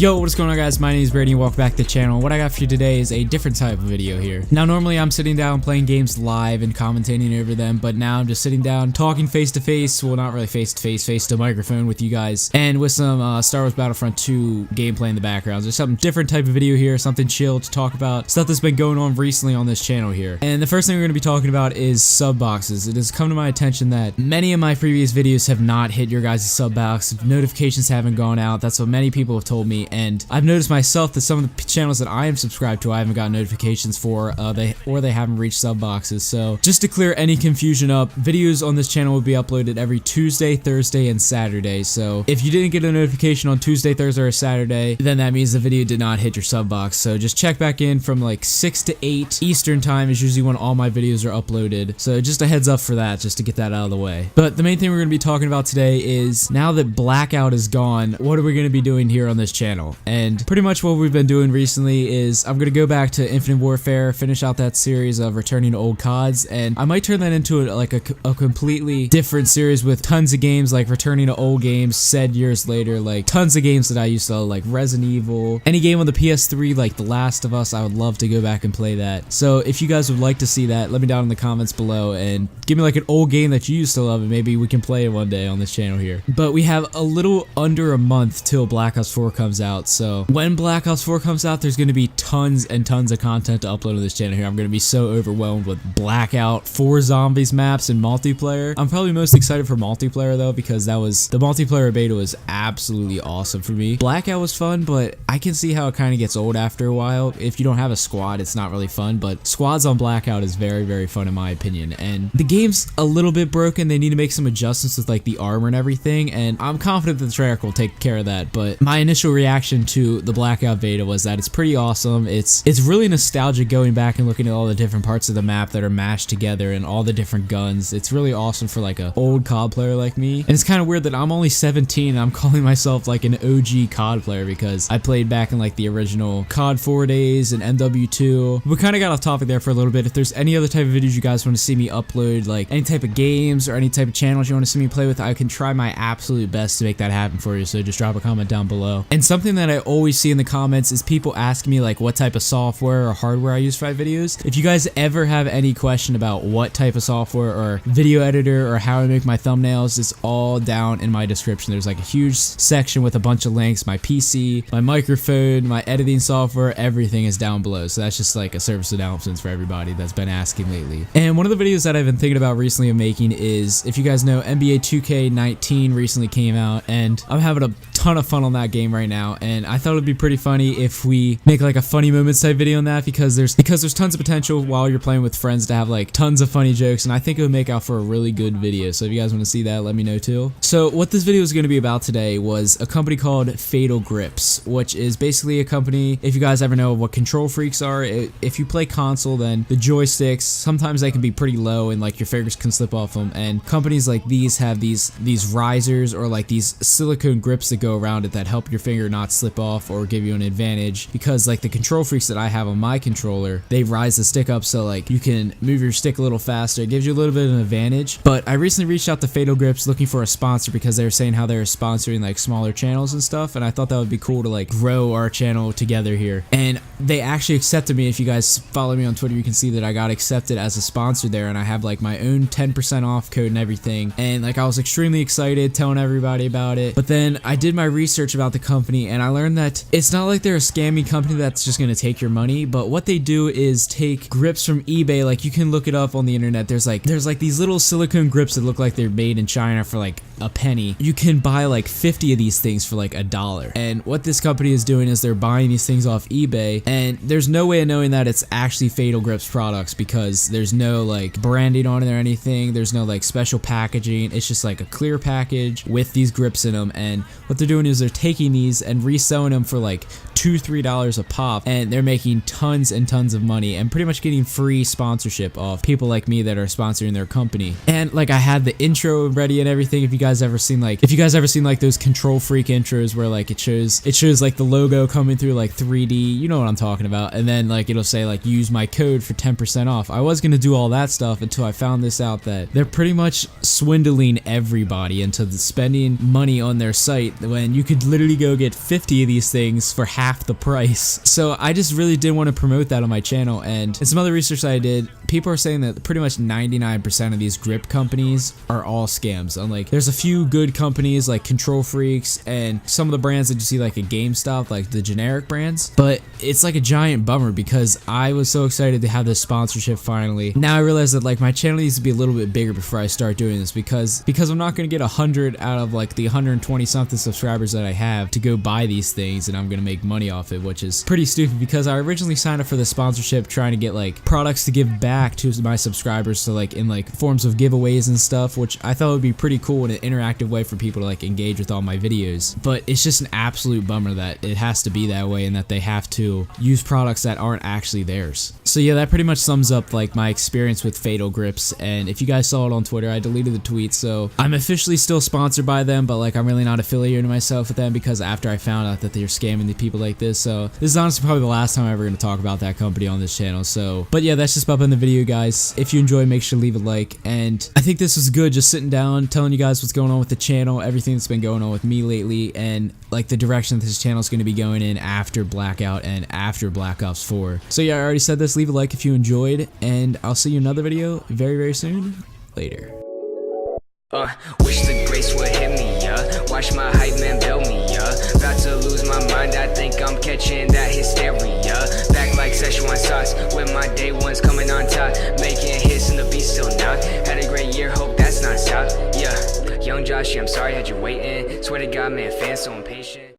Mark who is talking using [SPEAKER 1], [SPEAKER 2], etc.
[SPEAKER 1] Yo, what is going on, guys? My name is Brady and welcome back to the channel. What I got for you today is a different type of video here. Now, normally I'm sitting down playing games live and commentating over them, but now I'm just sitting down talking face to face. Well, not really face to face, face to microphone with you guys, and with some Star Wars Battlefront 2 gameplay in the background. There's something different type of video here, something chill to talk about, stuff that's been going on recently on this channel here. And the first thing we're going to be talking about is sub boxes. It has come to my attention that many of my previous videos have not hit your guys' sub box. Notifications haven't gone out. That's what many people have told me. And I've noticed myself that some of the channels that I am subscribed to, I haven't gotten notifications for, they haven't reached sub boxes. So just to clear any confusion up, videos on this channel will be uploaded every Tuesday, Thursday, and Saturday. So if you didn't get a notification on Tuesday, Thursday, or Saturday, then that means the video did not hit your sub box. So just check back in from like 6 to 8 Eastern time is usually when all my videos are uploaded. So just a heads up for that, just to get that out of the way. But the main thing we're going to be talking about today is, now that Blackout is gone, what are we going to be doing here on this channel? And pretty much what we've been doing recently is I'm going to go back to Infinite Warfare, finish out that series of returning to old CODs, and I might turn that into a completely different series with tons of games, like returning to old games said years later, like tons of games that I used to love, like Resident Evil, any game on the PS3 like The Last of Us. I would love to go back and play that. So if you guys would like to see that, let me down in the comments below and give me like an old game that you used to love and maybe we can play it one day on this channel here. But we have a little under a month till Black Ops 4 comes out, so when Black Ops 4 comes out, there's going to be tons and tons of content to upload to this channel here. I'm going to be so overwhelmed with Blackout, 4 zombies maps, and multiplayer. I'm probably most excited for multiplayer though, because the multiplayer beta was absolutely awesome for me. Blackout was fun, but I can see how it kind of gets old after a while. If you don't have a squad, it's not really fun, but squads on Blackout is very, very fun in my opinion. And the game's a little bit broken. They need to make some adjustments with like the armor and everything, and I'm confident that the track will take care of that. But my initial reaction to the Blackout beta was that it's pretty awesome. It's really nostalgic going back and looking at all the different parts of the map that are mashed together and all the different guns. It's really awesome for like an old COD player like me. And it's kind of weird that I'm only 17 and I'm calling myself like an OG COD player, because I played back in like the original COD 4 days and MW2. We kind of got off topic there for a little bit. If there's any other type of videos you guys want to see me upload, like any type of games or any type of channels you want to see me play with, I can try my absolute best to make that happen for you. So just drop a comment down below. And something that I always see in the comments is people asking me like what type of software or hardware I use for my videos. If you guys ever have any question about what type of software or video editor or how I make my thumbnails, it's all down in my description. There's like a huge section with a bunch of links. My PC, my microphone, my editing software, everything is down below. So that's just like a service announcements for everybody that's been asking lately. And one of the videos that I've been thinking about recently of making is, if you guys know, NBA 2K19 recently came out, and I'm having a ton of fun on that game right now, and I thought it'd be pretty funny if we make like a funny moments type video on that, because there's tons of potential while you're playing with friends to have like tons of funny jokes, and I think it would make out for a really good video. So if you guys want to see that, let me know too. So what this video is going to be about today was a company called Fatal Grips, which is basically a company, if you guys ever know what control freaks are, if you play console, then the joysticks, sometimes they can be pretty low and like your fingers can slip off them, and companies like these have these risers or like these silicone grips that go around it that help your finger not slip off or give you an advantage, because like the control freaks that I have on my controller, they rise the stick up so like you can move your stick a little faster. It gives you a little bit of an advantage. But I recently reached out to Fatal Grips looking for a sponsor, because they were saying how they were sponsoring like smaller channels and stuff, and I thought that would be cool to like grow our channel together here. And they actually accepted me. If you guys follow me on Twitter, you can see that I got accepted as a sponsor there, and I have like my own 10% off code and everything. And like I was extremely excited, telling everybody about it. But then I did my research about the company, and I learned that it's not like they're a scammy company that's just gonna take your money, but what they do is take grips from eBay. Like you can look it up on the internet. There's like these little silicone grips that look like they're made in China for like a penny. You can buy like 50 of these things for like $1. And what this company is doing is they're buying these things off eBay, and there's no way of knowing that it's actually Fatal Grips products, because there's no like branding on it or anything. There's no like special packaging. It's just like a clear package with these grips in them, and what they're doing is they're taking these and reselling them for like $2-3 a pop, and they're making tons and tons of money and pretty much getting free sponsorship off people like me that are sponsoring their company. And like I had the intro ready and everything. If you guys ever seen like those Control Freak intros where like it shows like the logo coming through like 3D, you know what I'm talking about, and then like it'll say like use my code for 10% off. I was gonna do all that stuff until I found this out, that they're pretty much swindling everybody into spending money on their site when when you could literally go get 50 of these things for half the price. So I just really did want to promote that on my channel, and in some other research that I did, people are saying that pretty much 99% of these grip companies are all scams. And like, there's a few good companies like Control Freaks and some of the brands that you see like at GameStop, like the generic brands, but it's like a giant bummer because I was so excited to have this sponsorship finally. Now I realize that like my channel needs to be a little bit bigger before I start doing this because I'm not going to get 100 out of like the 120 something subscribers that I have to go buy these things, and I'm going to make money off it, which is pretty stupid because I originally signed up for the sponsorship trying to get like products to give back to my subscribers, so like in like forms of giveaways and stuff, which I thought would be pretty cool in an interactive way for people to like engage with all my videos. But it's just an absolute bummer that it has to be that way and that they have to use products that aren't actually theirs. So yeah, that pretty much sums up like my experience with Fatal Grips, and if you guys saw it on Twitter, I deleted the tweet, so I'm officially still sponsored by them, but like I'm really not affiliating myself with them because after I found out that they're scamming the people like this. So this is honestly probably the last time I'm ever going to talk about that company on this channel. So but yeah, that's just about in the video, guys. If you enjoyed, make sure to leave a like, and I think this was good, just sitting down telling you guys what's going on with the channel, everything that's been going on with me lately, and like the direction that this channel is going to be going in after Blackout and after Black Ops 4. So yeah, I already said this, leave a like if you enjoyed, and I'll see you in another video very soon. Later.
[SPEAKER 2] Wish the grace would hit me, watch my hype man build me, about to lose my mind, I think I'm catching that hysteria, back like Szechuan sauce, with my day ones coming on top, making hits and the beat still not, had a great year, hope that's not stop, yeah, young Josh, yeah, I'm sorry, had you waiting, swear to God, man, fans so impatient.